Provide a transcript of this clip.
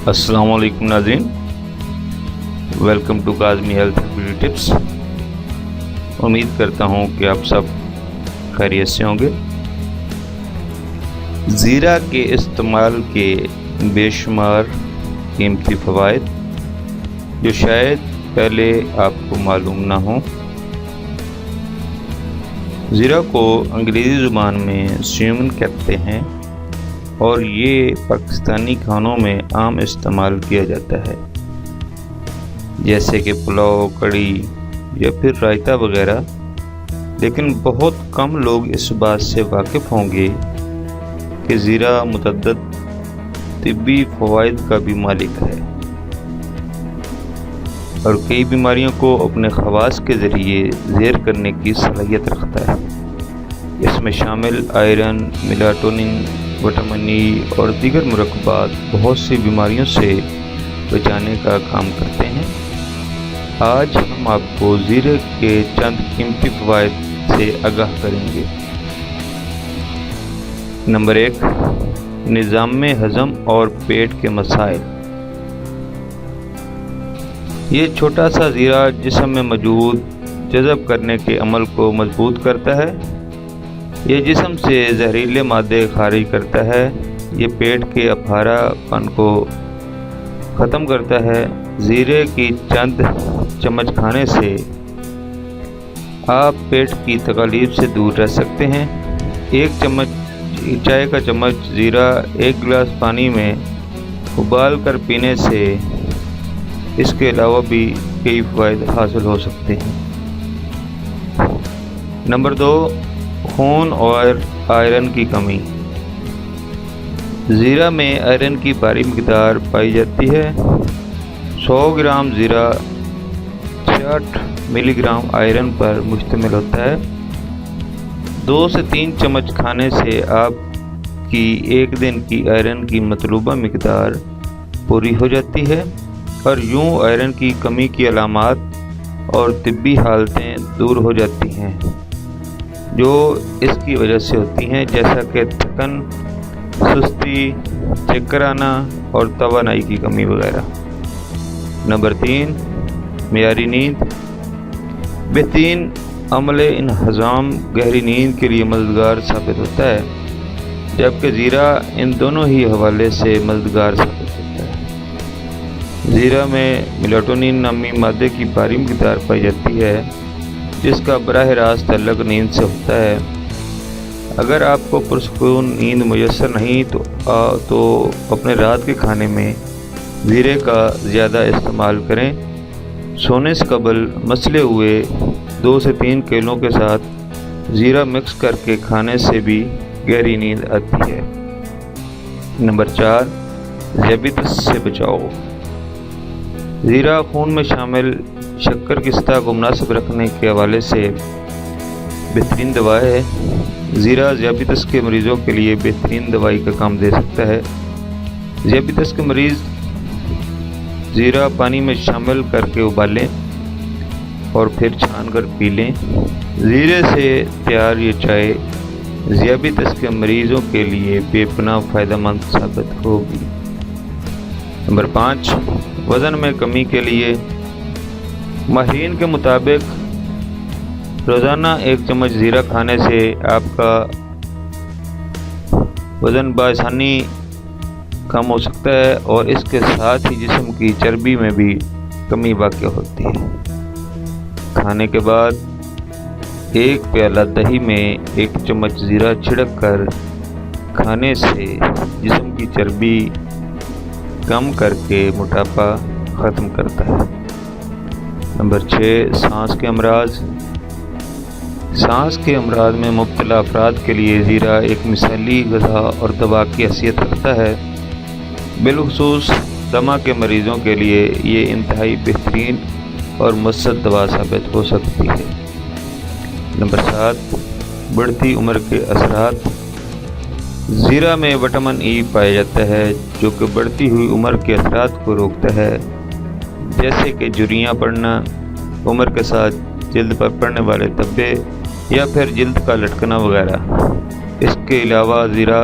السلام علیکم ناظرین، welcome to Kazmi health and beauty tips. امید کرتا ہوں کہ آپ سب خیریت سے ہوں گے۔ زیرہ کے استعمال کے بے شمار قیمتی فوائد جو شاید پہلے آپ کو معلوم نہ ہوں۔ زیرہ کو انگریزی زبان میں سیومن کہتے ہیں اور یہ پاکستانی کھانوں میں عام استعمال کیا جاتا ہے، جیسے کہ پلاؤ، کڑھی یا پھر رائتہ وغیرہ، لیکن بہت کم لوگ اس بات سے واقف ہوں گے کہ زیرہ متعدد طبی فوائد کا بھی مالک ہے اور کئی بیماریوں کو اپنے خواص کے ذریعے زیر کرنے کی صلاحیت رکھتا ہے۔ اس میں شامل آئرن، میلاٹونن، وٹامن ای اور دیگر مرکبات بہت سی بیماریوں سے بچانے کا کام کرتے ہیں۔ آج ہم آپ کو زیرے کے چند قیمتی فوائد سے آگاہ کریں گے۔ نمبر 1، نظام ہضم اور پیٹ کے مسائل۔ یہ چھوٹا سا زیرہ جسم میں موجود جذب کرنے کے عمل کو مضبوط کرتا ہے۔ یہ جسم سے زہریلے مادے خارج کرتا ہے۔ یہ پیٹ کے اپہارا پن کو ختم کرتا ہے۔ زیرے کی چند چمچ کھانے سے آپ پیٹ کی تکالیف سے دور رہ سکتے ہیں۔ ایک چائے کا چمچ زیرہ ایک گلاس پانی میں ابال کر پینے سے اس کے علاوہ بھی کئی فوائد حاصل ہو سکتے ہیں۔ نمبر 2، خون اور آئرن کی کمی۔ زیرہ میں آئرن کی بھاری مقدار پائی جاتی ہے۔ 100 گرام زیرہ 66 ملی گرام آئرن پر مشتمل ہوتا ہے۔ 2 سے 3 چمچ کھانے سے آپ کی ایک دن کی آئرن کی مطلوبہ مقدار پوری ہو جاتی ہے، اور یوں آئرن کی کمی کی علامات اور طبی حالتیں دور ہو جاتی ہیں جو اس کی وجہ سے ہوتی ہیں، جیسا کہ تھکن، سستی، چکر آنا اور توانائی کی کمی وغیرہ۔ نمبر 3، معیاری نیند۔ بہترین عمل انہضام گہری نیند کے لیے مددگار ثابت ہوتا ہے، جبکہ زیرہ ان دونوں ہی حوالے سے مددگار ثابت ہوتا ہے۔ زیرہ میں میلاٹونن نامی مادے کی بھاری مقدار پائی جاتی ہے، جس کا براہ راست تعلق نیند سے ہوتا ہے۔ اگر آپ کو پرسکون نیند میسر نہیں تو اپنے رات کے کھانے میں زیرے کا زیادہ استعمال کریں۔ سونے سے قبل مسلے ہوئے 2 سے 3 کیلوں کے ساتھ زیرہ مکس کر کے کھانے سے بھی گہری نیند آتی ہے۔ نمبر 4، ذیابیطس سے بچاؤ۔ زیرہ خون میں شامل شکر کی سطح کو مناسب رکھنے کے حوالے سے بہترین دوا ہے۔ زیرہ ذیابیطس کے مریضوں کے لیے بہترین دوائی کا کام دے سکتا ہے۔ ذیابیطس کے مریض زیرہ پانی میں شامل کر کے ابالیں اور پھر چھان کر پی لیں۔ زیرے سے تیار یہ چائے ذیابیطس کے مریضوں کے لیے بے پناہ فائدہ مند ثابت ہوگی۔ نمبر 5، وزن میں کمی کے لیے۔ ماہرین کے مطابق روزانہ 1 چمچ زیرہ کھانے سے آپ کا وزن بآسانی کم ہو سکتا ہے، اور اس کے ساتھ ہی جسم کی چربی میں بھی کمی واقع ہوتی ہے۔ کھانے کے بعد 1 پیالہ دہی میں 1 چمچ زیرہ چھڑک کر کھانے سے جسم کی چربی کم کر کے موٹاپا ختم کرتا ہے۔ نمبر 6، سانس کے امراض۔ سانس کے امراض میں مبتلا افراد کے لیے زیرہ ایک مثالی غذا اور دوا کی حیثیت رکھتا ہے۔ بالخصوص دمہ کے مریضوں کے لیے یہ انتہائی بہترین اور مؤثر دوا ثابت ہو سکتی ہے۔ نمبر 7، بڑھتی عمر کے اثرات۔ زیرہ میں وٹامن ای پایا جاتا ہے جو کہ بڑھتی ہوئی عمر کے اثرات کو روکتا ہے، جیسے کہ جھریاں پڑنا، عمر کے ساتھ جلد پر پڑنے والے دھبے یا پھر جلد کا لٹکنا وغیرہ۔ اس کے علاوہ زیرہ